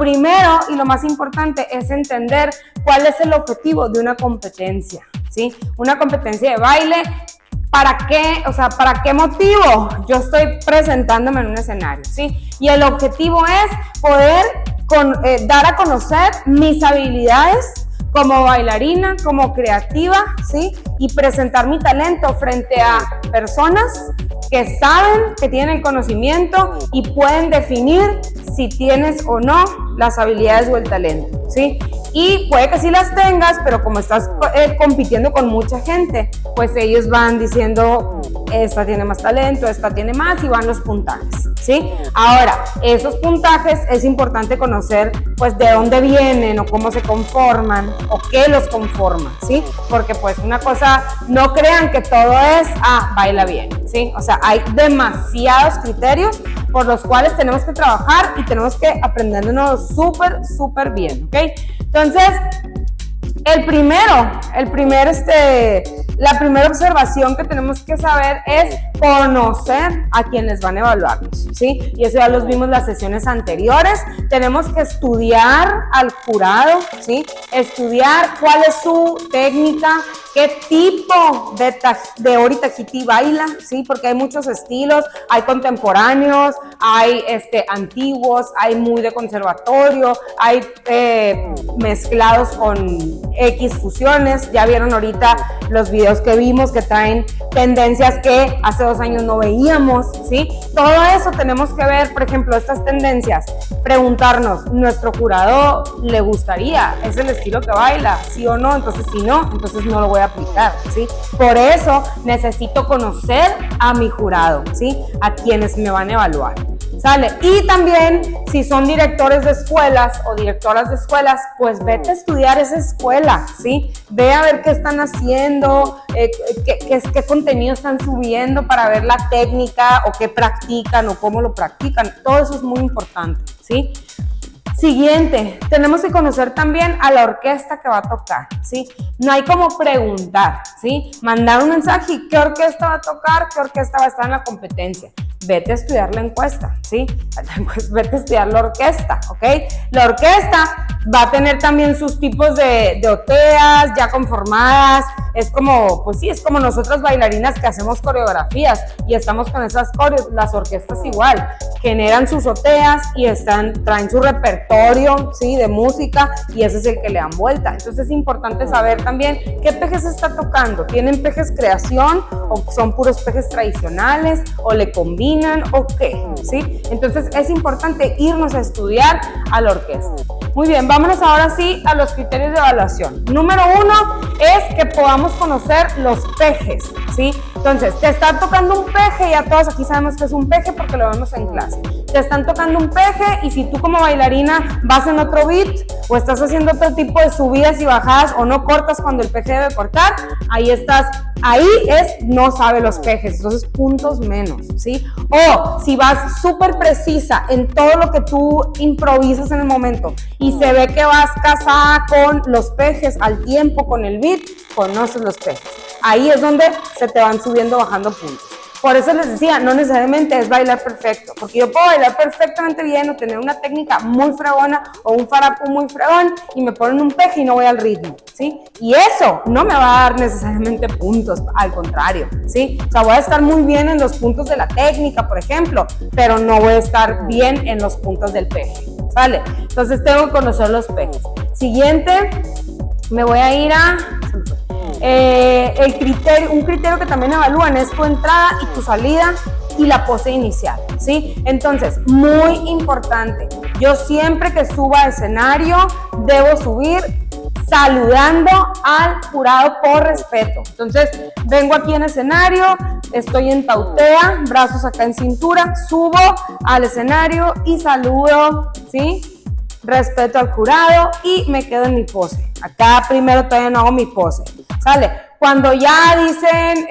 primero y lo más importante es entender cuál es el objetivo de una competencia, ¿sí? Una competencia de baile, ¿para qué? O sea, ¿para qué motivo yo estoy presentándome en un escenario, ¿sí? Y el objetivo es poder dar a conocer mis habilidades como bailarina, como creativa, ¿sí? Y presentar mi talento frente a personas que saben, que tienen conocimiento y pueden definir si tienes o no las habilidades o el talento, ¿sí? Y puede que sí las tengas, pero como estás compitiendo con mucha gente, pues ellos van diciendo, esta tiene más talento, esta tiene más, y van los puntajes, ¿sí? Ahora, esos puntajes es importante conocer, pues, de dónde vienen o cómo se conforman o qué los conforma, ¿sí? Porque, pues, una cosa, no crean que todo es, baila bien, ¿sí? O sea, hay demasiados criterios por los cuales tenemos que trabajar y tenemos que aprendernos súper bien, ¿ok? Entonces, la primera observación que tenemos que saber es conocer a quienes van a evaluarnos, ¿sí? Y eso ya los vimos en las sesiones anteriores. Tenemos que estudiar al jurado, ¿sí? Estudiar cuál es su técnica, qué tipo de ori tahiti baila, ¿sí? Porque hay muchos estilos, hay contemporáneos, hay antiguos, hay muy de conservatorio, hay mezclados con X fusiones. Ya vieron ahorita los videos que vimos que traen tendencias que hace 2 años no veíamos, ¿sí? Todo eso tenemos que ver, por ejemplo, estas tendencias, preguntarnos, ¿nuestro jurado le gustaría? ¿Es el estilo que baila? ¿Sí o no? Entonces, si no, entonces no lo voy a aplicar, ¿sí? Por eso necesito conocer a mi jurado, ¿sí? A quienes me van a evaluar. ¿Sale? Y también, si son directores de escuelas o directoras de escuelas, pues vete a estudiar esa escuela, ¿sí? Ve a ver qué están haciendo, qué contenido están subiendo para ver la técnica o qué practican o cómo lo practican. Todo eso es muy importante, ¿sí? Siguiente, tenemos que conocer también a la orquesta que va a tocar, ¿sí? No hay como preguntar, ¿sí? Mandar un mensaje, ¿qué orquesta va a tocar? ¿Qué orquesta va a estar en la competencia? Vete a estudiar la encuesta, ¿sí? Pues vete a estudiar la orquesta, ¿ok? La orquesta va a tener también sus tipos de oteas ya conformadas. Es como, pues sí, es como nosotras bailarinas que hacemos coreografías y estamos con esas coreos. Las orquestas igual, generan sus oteas y traen su repertorio, ¿sí? De música, y ese es el que le dan vuelta. Entonces es importante saber también qué pejes está tocando. ¿Tienen pejes creación o son puros pejes tradicionales o le combinan o qué? ¿Sí? Entonces es importante irnos a estudiar a la orquesta. Muy bien, vámonos ahora sí a los criterios de evaluación. Número 1 es que podamos conocer los pejes, ¿sí? Entonces, te está tocando un peje, ya todos aquí sabemos que es un peje porque lo vemos en clase. Te están tocando un peje y si tú como bailarina vas en otro beat o estás haciendo otro tipo de subidas y bajadas o no cortas cuando el peje debe cortar, ahí no sabe los pejes, entonces puntos menos, ¿sí? O si vas súper precisa en todo lo que tú improvisas en el momento y se ve que vas casada con los pejes al tiempo, con el beat, conoces los pejes. Ahí es donde se te van subiendo, bajando puntos. Por eso les decía, no necesariamente es bailar perfecto, porque yo puedo bailar perfectamente bien o tener una técnica muy fregona o un farapu muy fregón y me ponen un peje y no voy al ritmo, ¿sí? Y eso no me va a dar necesariamente puntos, al contrario, ¿sí? O sea, voy a estar muy bien en los puntos de la técnica, por ejemplo, pero no voy a estar bien en los puntos del peje, ¿sale? Entonces tengo que conocer los pejes. Siguiente, me voy a ir a... un criterio que también evalúan es tu entrada y tu salida y la pose inicial, ¿sí? Entonces, muy importante, yo siempre que suba a escenario debo subir saludando al jurado por respeto. Entonces, vengo aquí en escenario, estoy en tautea, brazos acá en cintura, subo al escenario y saludo, ¿sí? Respeto al jurado y me quedo en mi pose. Acá primero todavía no hago mi pose, ¿sale? Cuando ya dicen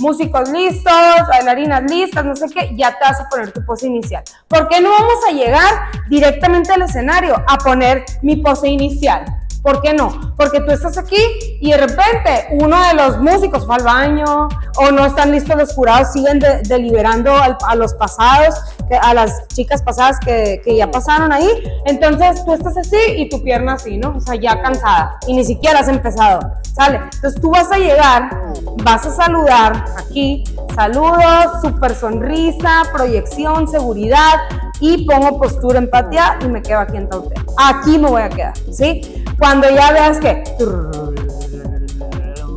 músicos listos, bailarinas listas, no sé qué, ya te vas a poner tu pose inicial. ¿Por qué no vamos a llegar directamente al escenario a poner mi pose inicial? ¿Por qué no? Porque tú estás aquí y de repente uno de los músicos fue al baño o no están listos los jurados, siguen deliberando a los pasados, a las chicas pasadas que ya pasaron ahí. Entonces tú estás así y tu pierna así, ¿no? O sea, ya cansada y ni siquiera has empezado, ¿sale? Entonces tú vas a llegar, vas a saludar aquí, saludos, súper sonrisa, proyección, seguridad, y pongo postura, empatía y me quedo aquí en tauteo. Aquí me voy a quedar, ¿sí? Cuando ya veas que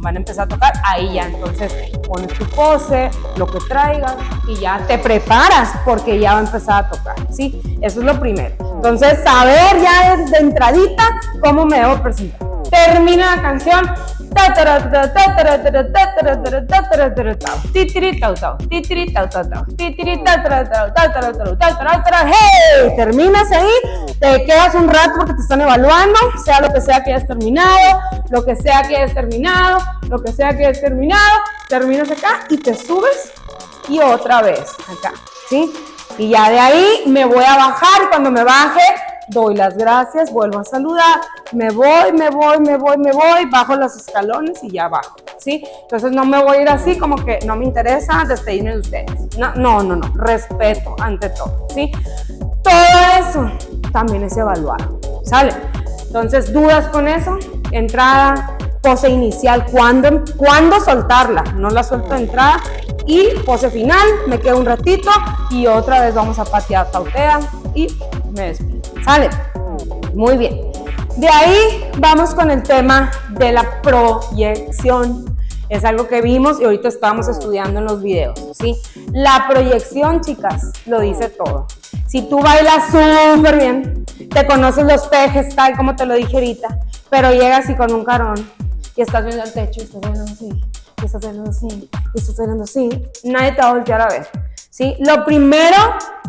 van a empezar a tocar, ahí ya entonces pones tu pose, lo que traigas y ya te preparas porque ya va a empezar a tocar, ¿sí? Eso es lo primero. Entonces, saber ya de entradita cómo me debo presentar. Termina la canción. Hey, terminas ahí, te quedas un rato porque te están evaluando, sea lo que sea que hayas terminado, lo que sea que hayas terminado, lo que sea que hayas terminado, terminas acá y te subes y otra vez acá, ¿sí? Y ya de ahí me voy a bajar, cuando me baje doy las gracias, vuelvo a saludar, me voy, bajo los escalones y ya bajo, ¿sí? Entonces no me voy a ir así como que no me interesa despedirme de ustedes. No, respeto ante todo, ¿sí? Todo eso también es evaluado, ¿sale? Entonces, dudas con eso, entrada, pose inicial, ¿cuándo soltarla? No la suelto de entrada. Y pose final, me quedo un ratito y otra vez vamos a patear, tautea y me despido. ¿Sale? Muy bien. De ahí vamos con el tema de la proyección. Es algo que vimos y ahorita estábamos estudiando en los videos, ¿sí? La proyección, chicas, lo dice todo. Si tú bailas súper bien, te conoces los pejes, tal como te lo dije ahorita, pero llegas y con un carón y estás viendo el techo y estás viendo así, y estás viendo así, y estás viendo así, nadie te va a voltear a ver, ¿sí? Lo primero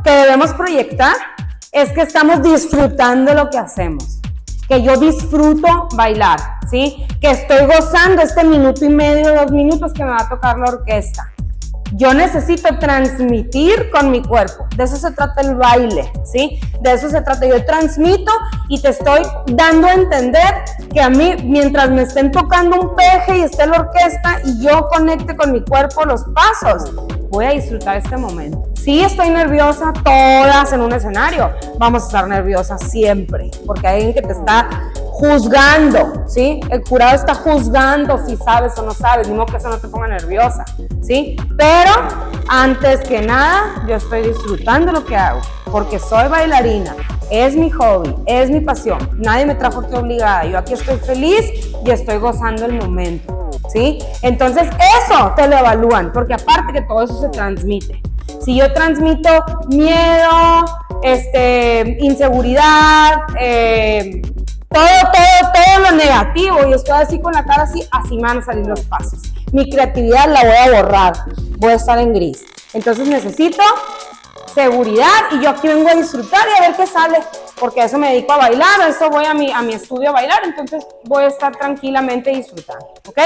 que debemos proyectar es que estamos disfrutando lo que hacemos, que yo disfruto bailar, ¿sí? Que estoy gozando este minuto y medio, 2 minutos que me va a tocar la orquesta. Yo necesito transmitir con mi cuerpo, de eso se trata el baile, ¿sí? De eso se trata, yo transmito y te estoy dando a entender que a mí, mientras me estén tocando un peje y esté la orquesta y yo conecte con mi cuerpo los pasos, voy a disfrutar este momento. Sí estoy nerviosa, todas en un escenario, vamos a estar nerviosas siempre, porque hay alguien que te está juzgando, ¿sí? El jurado está juzgando si sabes o no sabes, ni modo que eso no te ponga nerviosa, ¿sí? Pero antes que nada, yo estoy disfrutando lo que hago, porque soy bailarina, es mi hobby, es mi pasión, nadie me trajo aquí obligada, yo aquí estoy feliz y estoy gozando el momento, ¿sí? Entonces eso te lo evalúan, porque aparte que todo eso se transmite. Si yo transmito miedo, inseguridad, todo lo negativo y estoy así con la cara así me van a salir los pasos. Mi creatividad la voy a borrar, voy a estar en gris. Entonces necesito seguridad y yo aquí vengo a disfrutar y a ver qué sale, porque a eso me dedico a bailar, a eso voy a mi estudio a bailar, entonces voy a estar tranquilamente disfrutando, ¿ok?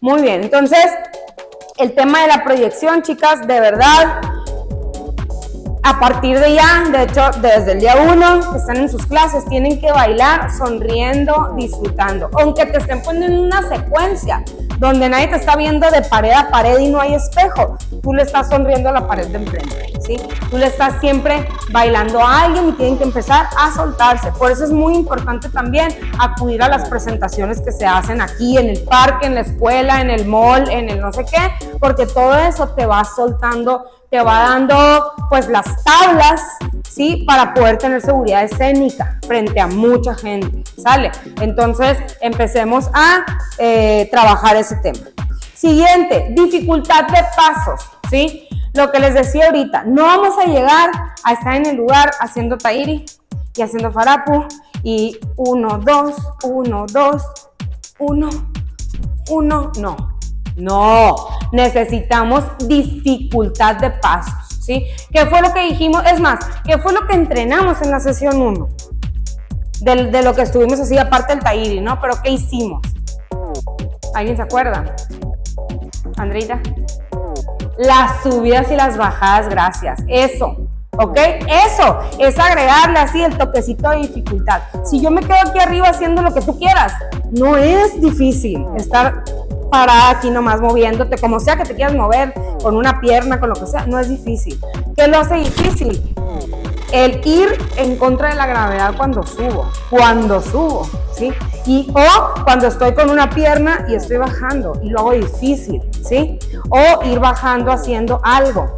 Muy bien, entonces el tema de la proyección, chicas, de verdad, a partir de ya, de hecho, desde el día 1 que están en sus clases, tienen que bailar sonriendo, disfrutando. Aunque te estén poniendo en una secuencia donde nadie te está viendo de pared a pared y no hay espejo, tú le estás sonriendo a la pared de enfrente, ¿sí? Tú le estás siempre bailando a alguien y tienen que empezar a soltarse. Por eso es muy importante también acudir a las presentaciones que se hacen aquí, en el parque, en la escuela, en el mall, en el no sé qué, porque todo eso te va soltando, te va dando pues las tablas, ¿sí? Para poder tener seguridad escénica frente a mucha gente, ¿sale? Entonces empecemos a trabajar ese tema. Siguiente, dificultad de pasos, ¿sí? Lo que les decía ahorita, no vamos a llegar a estar en el lugar haciendo tairi y haciendo farapu y 1, 2, 1, 2, 1, 1, no, necesitamos dificultad de pasos, ¿sí? ¿Qué fue lo que dijimos? Es más, ¿qué fue lo que entrenamos en la sesión 1? De lo que estuvimos así, aparte del tairi, ¿no? Pero ¿qué hicimos? ¿Alguien se acuerda? Andreita. Las subidas y las bajadas, gracias. Eso. ¿ok? Eso es agregarle así el toquecito de dificultad. Si yo me quedo aquí arriba haciendo lo que tú quieras, no es difícil estar parada aquí nomás moviéndote, como sea que te quieras mover, con una pierna, con lo que sea, no es difícil. ¿Qué lo hace difícil? El ir en contra de la gravedad cuando subo, ¿sí? O cuando estoy con una pierna y estoy bajando y lo hago difícil, ¿sí? O ir bajando haciendo algo.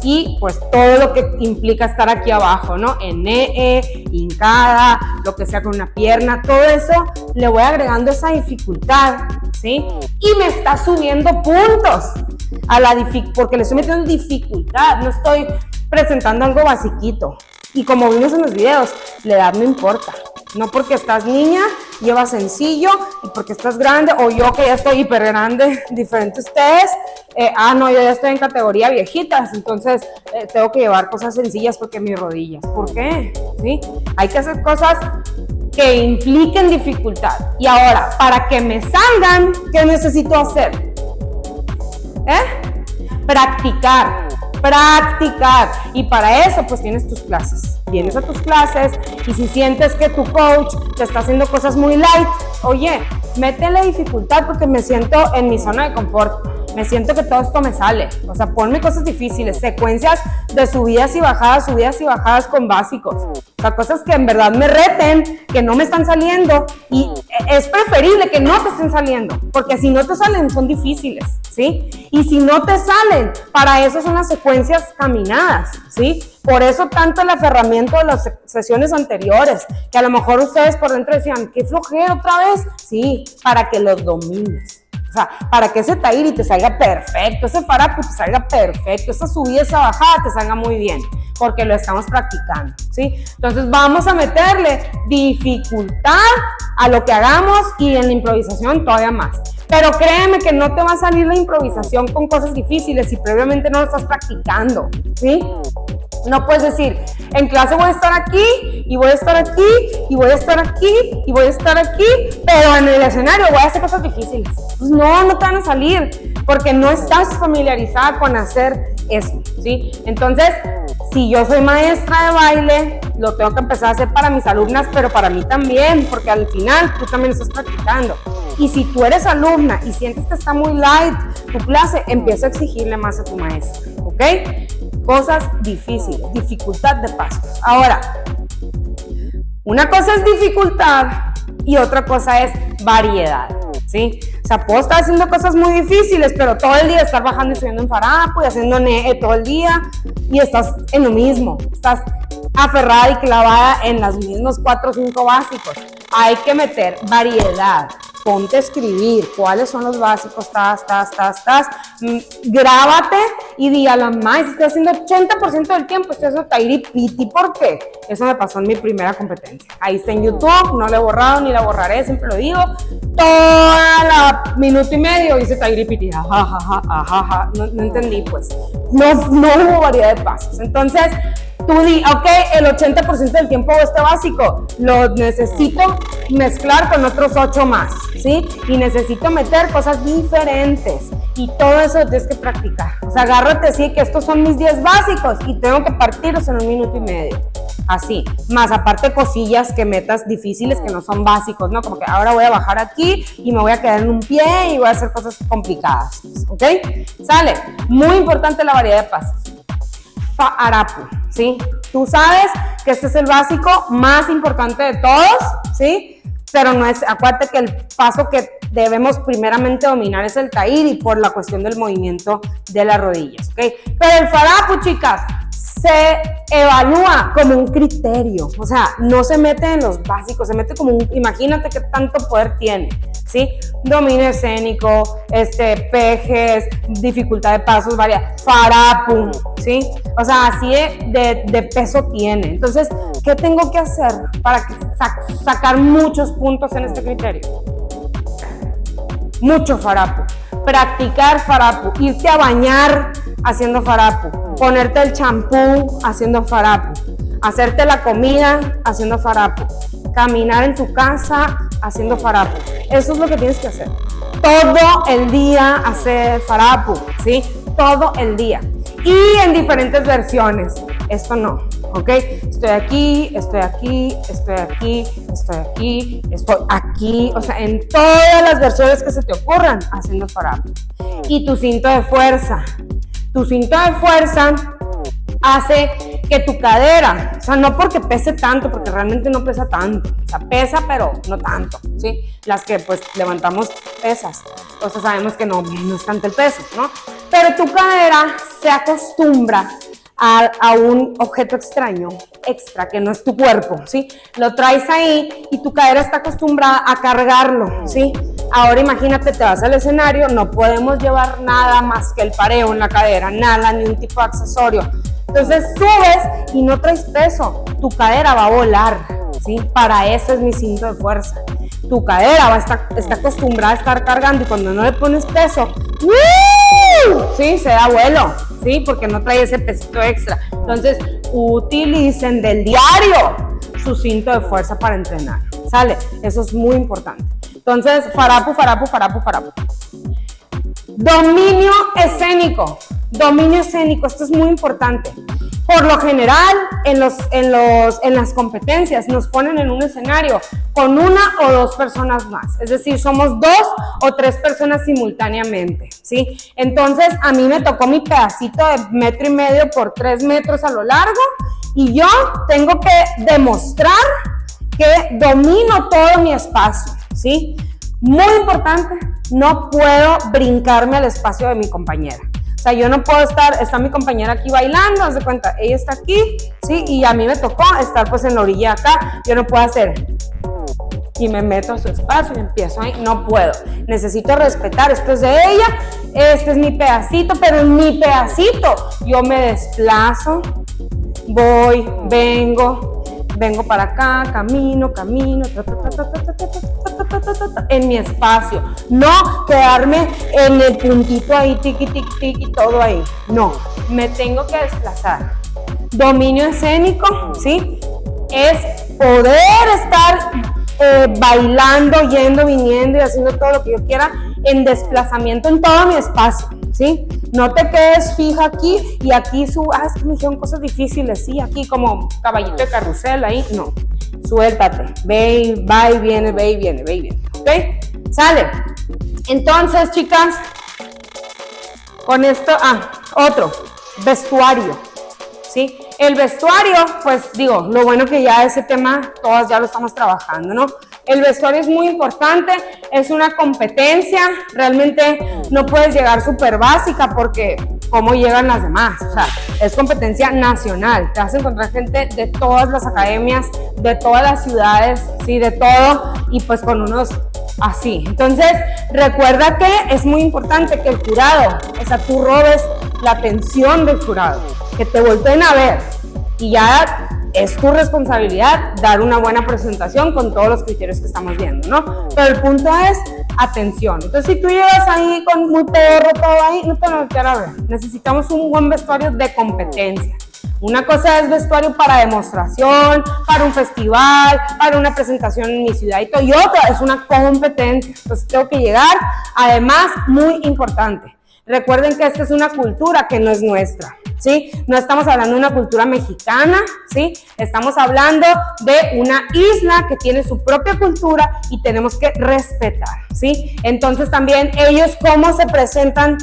Y pues todo lo que implica estar aquí abajo, ¿no? Hincada, lo que sea con una pierna, todo eso le voy agregando esa dificultad, ¿sí? Y me está subiendo puntos a porque le estoy metiendo dificultad, no estoy presentando algo basiquito. Y como vimos en los videos, la edad no importa. No porque estás niña, lleva sencillo, y porque estás grande, o yo que ya estoy hiper grande, diferente a ustedes, no, yo ya estoy en categoría viejitas, entonces tengo que llevar cosas sencillas porque mis rodillas. ¿Por qué? ¿Sí? Hay que hacer cosas que impliquen dificultad. Y ahora, para que me salgan, ¿qué necesito hacer? Practicar. Y para eso pues tienes tus clases, vienes a tus clases y si sientes que tu coach te está haciendo cosas muy light, oye, métele dificultad porque me siento en mi zona de confort, me siento que todo esto me sale, o sea, ponme cosas difíciles, secuencias de subidas y bajadas con básicos, o sea, cosas que en verdad me reten, que no me están saliendo y es preferible que no te estén saliendo, porque si no te salen son difíciles, ¿sí? Y si no te salen, para eso son las secuencias caminadas, ¿sí? Por eso tanto el aferramiento de las sesiones anteriores, que a lo mejor ustedes por dentro decían, qué flojera otra vez, sí, para que los domines. O sea, para que ese tahiri te salga perfecto, ese farapu te salga perfecto, esa subida, esa bajada te salga muy bien, porque lo estamos practicando, ¿sí? Entonces vamos a meterle dificultad a lo que hagamos y en la improvisación todavía más. Pero créeme que no te va a salir la improvisación con cosas difíciles si previamente no lo estás practicando, ¿sí? No puedes decir, en clase voy a estar aquí, y voy a estar aquí, y voy a estar aquí, y voy a estar aquí, pero en el escenario voy a hacer cosas difíciles. Pues no te van a salir, porque no estás familiarizada con hacer eso, ¿sí? Entonces, si yo soy maestra de baile, lo tengo que empezar a hacer para mis alumnas, pero para mí también, porque al final tú también estás practicando. Y si tú eres alumna y sientes que está muy light tu clase, empieza a exigirle más a tu maestra, ¿ok? Cosas difíciles, dificultad de pasos. Ahora, una cosa es dificultad y otra cosa es variedad, ¿sí? O sea, puedo estar haciendo cosas muy difíciles, pero todo el día estar bajando y subiendo en farapu y haciendo todo el día y estás en lo mismo, estás aferrada y clavada en los mismos 4 o 5 básicos. Hay que meter variedad. Ponte a escribir cuáles son los básicos, grábate y di a la maestra, estoy haciendo 80% del tiempo, estoy haciendo tahiri piti, ¿por qué? Eso me pasó en mi primera competencia. Ahí está en YouTube, no lo he borrado ni la borraré, siempre lo digo. Toda la minuto y medio hice tahiri piti, ajajaja, no entendí pues. No hubo variedad de pasos. Entonces, tú di, ok, el 80% del tiempo este básico lo necesito mezclar con otros 8 más, ¿sí? Y necesito meter cosas diferentes y todo eso lo tienes que practicar. O sea, agárrate así que estos son mis 10 básicos y tengo que partirlos en 1 minuto y medio. Así, más aparte cosillas que metas difíciles que no son básicos, ¿no? Como que ahora voy a bajar aquí y me voy a quedar en un pie y voy a hacer cosas complicadas, ¿ok? Sale, muy importante la variedad de pasos. Farapu, ¿sí? Tú sabes que este es el básico más importante de todos, ¿sí? Pero no es, acuérdate que el paso que debemos primeramente dominar es el tahiri por la cuestión del movimiento de las rodillas, ¿ok? Pero el farapu, chicas, se evalúa como un criterio, o sea, no se mete en los básicos, se mete como un, imagínate qué tanto poder tiene, ¿sí? Dominio escénico, pejes, dificultad de pasos, farapu, ¿sí? O sea, así de peso tiene. Entonces, ¿qué tengo que hacer para sacar muchos puntos en este criterio? Mucho farapu, practicar farapu, irte a bañar haciendo farapu, ponerte el champú haciendo farapu, hacerte la comida haciendo farapu, caminar en tu casa haciendo farapu. Eso es lo que tienes que hacer. Todo el día hacer farapu, ¿sí? Todo el día. Y en diferentes versiones. esto no, ¿ok? Estoy aquí, estoy aquí, estoy aquí, estoy aquí, estoy aquí, o sea, en todas las versiones que se te ocurran, haciendo farap. Y tu cinto de fuerza. Tu cinto de fuerza hace que tu cadera, o sea, no porque pese tanto, porque realmente no pesa tanto, o sea, pesa pero no tanto, ¿sí? Las que pues levantamos pesas, entonces sabemos que no es tanto el peso, ¿no? Pero tu cadera se acostumbra a un objeto extraño, extra, que no es tu cuerpo, ¿sí? Lo traes ahí y tu cadera está acostumbrada a cargarlo, ¿sí? Ahora imagínate, te vas al escenario, no podemos llevar nada más que el pareo en la cadera, nada, ni un tipo de accesorio. Entonces subes y no traes peso, tu cadera va a volar, ¿sí? Para eso es mi cinto de fuerza. Tu cadera está acostumbrada a estar cargando y cuando no le pones peso, ¿sí? Se da vuelo, ¿sí? Porque no trae ese pesito extra. Entonces, utilicen del diario su cinto de fuerza para entrenar, ¿sale? Eso es muy importante. Entonces, farapu, farapu, farapu, farapu. Dominio escénico. Dominio escénico, esto es muy importante. Por lo general, en las competencias nos ponen en un escenario con una o dos personas más. Es decir, somos 2 o 3 personas simultáneamente, ¿sí? Entonces, a mí me tocó mi pedacito de 1,5 metros por 3 metros a lo largo y yo tengo que demostrar que domino todo mi espacio, ¿sí? Muy importante, no puedo brincarme al espacio de mi compañera. O sea, yo no puedo está mi compañera aquí bailando, haz de cuenta, ella está aquí, ¿sí? Y a mí me tocó estar pues en la orilla acá, yo no puedo hacer y me meto a su espacio y empiezo ahí, no puedo. Necesito respetar, esto es de ella, este es mi pedacito, pero en mi pedacito yo me desplazo, voy, vengo para acá, camino, en mi espacio, no quedarme en el puntito ahí, tiqui, tiqui, tiqui, todo ahí, no, me tengo que desplazar. Dominio escénico, ¿sí? Es poder estar bailando, yendo, viniendo y haciendo todo lo que yo quiera en desplazamiento en todo mi espacio, ¿sí? No te quedes fija aquí y aquí es que me hicieron cosas difíciles, sí, aquí como caballito de carrusel ahí, no, suéltate, va y viene, ¿ok? Sale. Entonces, chicas, con esto, otro, vestuario, ¿sí? El vestuario, pues digo, lo bueno que ya ese tema todas ya lo estamos trabajando, ¿no? El vestuario es muy importante, es una competencia, realmente no puedes llegar súper básica porque cómo llegan las demás, o sea, es competencia nacional, te vas a encontrar gente de todas las academias, de todas las ciudades, sí, de todo, y pues con unos así. Entonces, recuerda que es muy importante que el jurado, o sea, tú robes la atención del jurado, que te volteen a ver y ya es tu responsabilidad dar una buena presentación con todos los criterios que estamos viendo, ¿no? Pero el punto es atención. Entonces, si tú llegas ahí con muy perro, todo ahí, no te lo quiero ver. Necesitamos un buen vestuario de competencia. Una cosa es vestuario para demostración, para un festival, para una presentación en mi ciudad y todo, y otra es una competencia. Entonces, tengo que llegar, además, muy importante. Recuerden que esta es una cultura que no es nuestra, ¿sí? No estamos hablando de una cultura mexicana, ¿sí? Estamos hablando de una isla que tiene su propia cultura y tenemos que respetar, ¿sí? Entonces también ellos cómo se presentan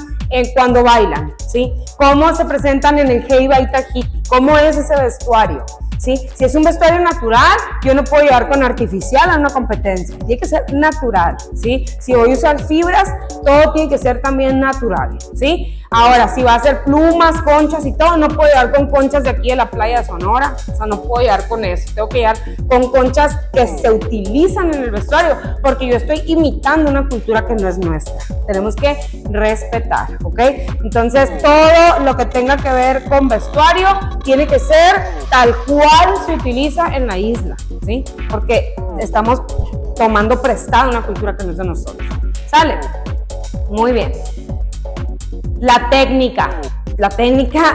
cuando bailan, ¿sí? Cómo se presentan en el Hey Baita Hiki, cómo es ese vestuario, ¿sí? Si es un vestuario natural, yo no puedo llevar con artificial a una competencia, tiene que ser natural, ¿sí? Si voy a usar fibras, todo tiene que ser también natural, ¿sí? Ahora, si va a ser plumas, conchas y todo, no puedo llevar con conchas de aquí de la playa de Sonora, o sea, no puedo llevar con eso, tengo que llevar con conchas que se utilizan en el vestuario, porque yo estoy imitando una cultura que no es nuestra, tenemos que respetar, ¿ok? Entonces, todo lo que tenga que ver con vestuario tiene que ser tal cual se utiliza en la isla, ¿sí? Porque estamos tomando prestada una cultura que no es de nosotros, ¿sale? Muy bien. La técnica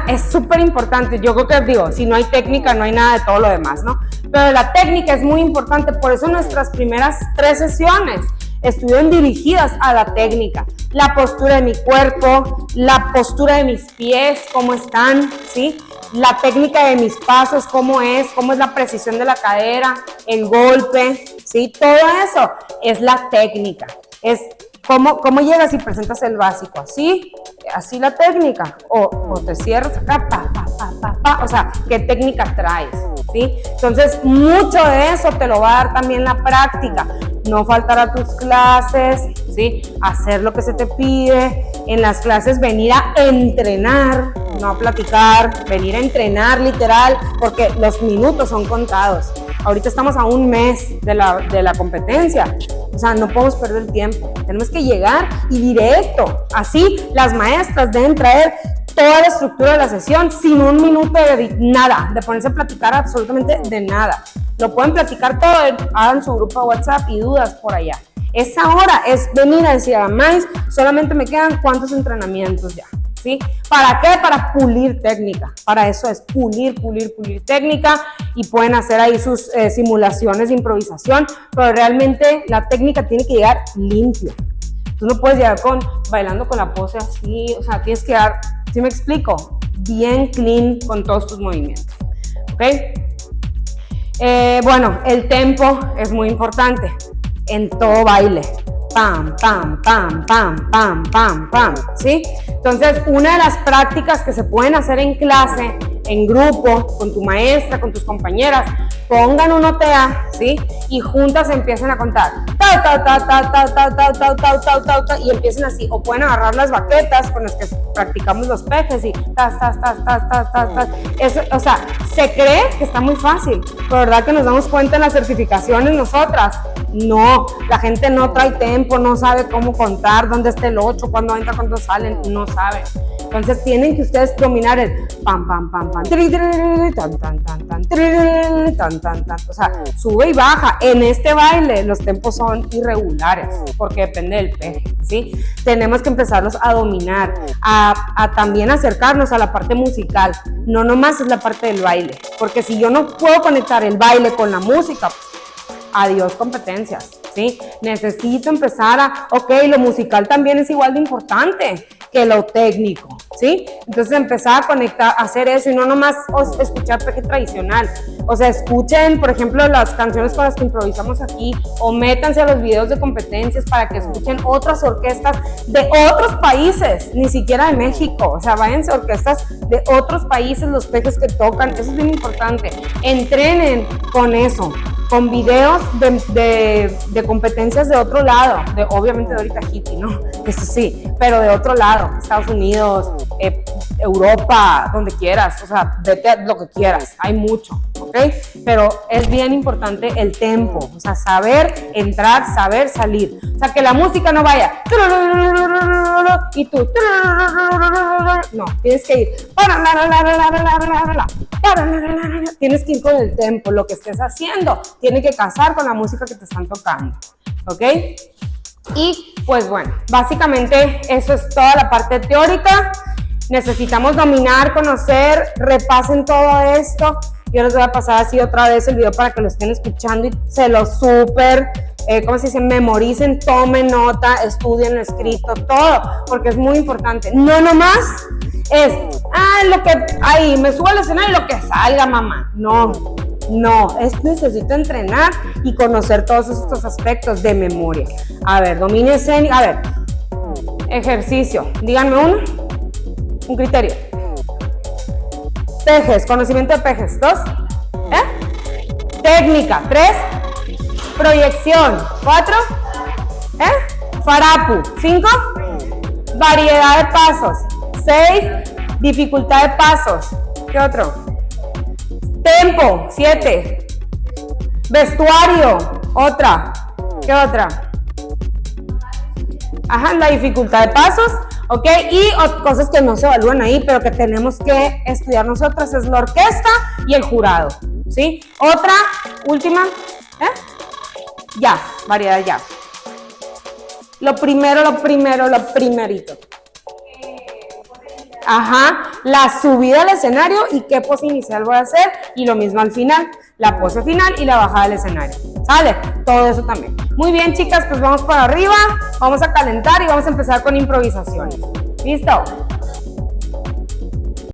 es súper importante. Yo creo que digo, si no hay técnica no hay nada de todo lo demás, ¿no? Pero la técnica es muy importante, por eso nuestras primeras 3 sesiones estuvieron dirigidas a la técnica, la postura de mi cuerpo, la postura de mis pies, cómo están, ¿sí? la técnica de mis pasos, cómo es la precisión de la cadera, el golpe, ¿sí? Todo eso es la técnica, es cómo llegas y presentas el básico, así la técnica, o te cierras acá, o sea, ¿qué técnica traes? ¿Sí? Entonces, mucho de eso te lo va a dar también la práctica. No faltar a tus clases, ¿sí? Hacer lo que se te pide. En las clases venir a entrenar, no a platicar, venir a entrenar literal, porque los minutos son contados. Ahorita estamos a un mes de la competencia, o sea, no podemos perder el tiempo. Tenemos que llegar y directo. Así, las maestras deben traer toda la estructura de la sesión sin un minuto de nada, de ponerse a platicar absolutamente de nada. Lo pueden platicar todo, hagan su grupo de WhatsApp y dudas por allá. Esa hora es venir a decir a más, solamente me quedan cuántos entrenamientos ya, ¿sí? ¿Para qué? Para pulir técnica. Para eso es pulir técnica, y pueden hacer ahí sus simulaciones de improvisación, pero realmente la técnica tiene que llegar limpia. Tú no puedes llegar bailando con la pose así, o sea, tienes que dar, ¿sí me explico? Bien clean con todos tus movimientos, ¿ok? Bueno, el tempo es muy importante en todo baile. Pam, pam, pam, pam, pam, pam, pam, ¿sí? Entonces, una de las prácticas que se pueden hacer en clase, en grupo, con tu maestra, con tus compañeras, pongan un OTA, ¿sí? Y juntas empiecen a contar, y empiecen así, o pueden agarrar las baquetas con las que practicamos los pejes y Eso, o sea, se cree que está muy fácil, pero verdad que nos damos cuenta en las certificaciones nosotras, no, la gente no trae tempo, no sabe cómo contar, dónde está el 8, cuándo entra, cuándo salen, no saben. Entonces tienen que ustedes dominar el pam, pam, pam, pam, tan, tan, tan, tan, tan, tan, tan. O sea, sube y baja. En este baile los tempos son irregulares porque depende del peje, ¿sí? Tenemos que empezarlos a dominar, a también acercarnos a la parte musical. No nomás es la parte del baile, porque si yo no puedo conectar el baile con la música, adiós competencias, ¿sí? Necesito empezar lo musical también es igual de importante que lo técnico, ¿sí? Entonces empezar a conectar, a hacer eso y no nomás escuchar peje tradicional. O sea, escuchen, por ejemplo, las canciones con las que improvisamos aquí, o métanse a los videos de competencias para que escuchen otras orquestas de otros países, ni siquiera de México. O sea, váyanse a orquestas de otros países, los pejes que tocan, eso es bien importante. Entrenen con eso, con videos de competencias de otro lado, obviamente de ahorita hippie, ¿no? Eso sí, pero de otro lado, Estados Unidos, Europa, donde quieras, o sea, vete a lo que quieras, hay mucho, ¿ok? Pero es bien importante el tempo, o sea, saber entrar, saber salir, o sea, que la música no vaya y tú, no, tienes que ir, tienes que ir con el tempo, lo que estés haciendo, tiene que casar con la música que te están tocando, ¿ok? Y pues bueno, básicamente eso es toda la parte teórica. Necesitamos dominar, conocer, repasen todo esto. Yo les voy a pasar así otra vez el video para que lo estén escuchando y se lo súper, ¿cómo se dice? Memoricen, tomen nota, estudien lo escrito, todo, porque es muy importante. No nomás es, lo que, ahí me subo al escenario y lo que salga, mamá. No, necesito entrenar y conocer todos estos aspectos de memoria. A ver, dominio escénico, a ver, ejercicio, díganme un criterio. Pejes, conocimiento de pejes, 2, técnica, 3, proyección, 4, farapu, 5, variedad de pasos, 6, dificultad de pasos, ¿qué otro? Tempo, 7, vestuario, otra, ¿qué otra? Ajá, la dificultad de pasos, ¿ok? Y cosas que no se evalúan ahí, pero que tenemos que estudiar nosotras, es la orquesta y el jurado, ¿sí? Otra, última, ya, variedad ya. Lo primerito. Ajá, la subida al escenario y qué pose inicial voy a hacer, y lo mismo al final, la pose final y la bajada del escenario, ¿sale? Todo eso también. Muy bien, chicas, pues vamos para arriba, vamos a calentar y vamos a empezar con improvisaciones. ¿Listo?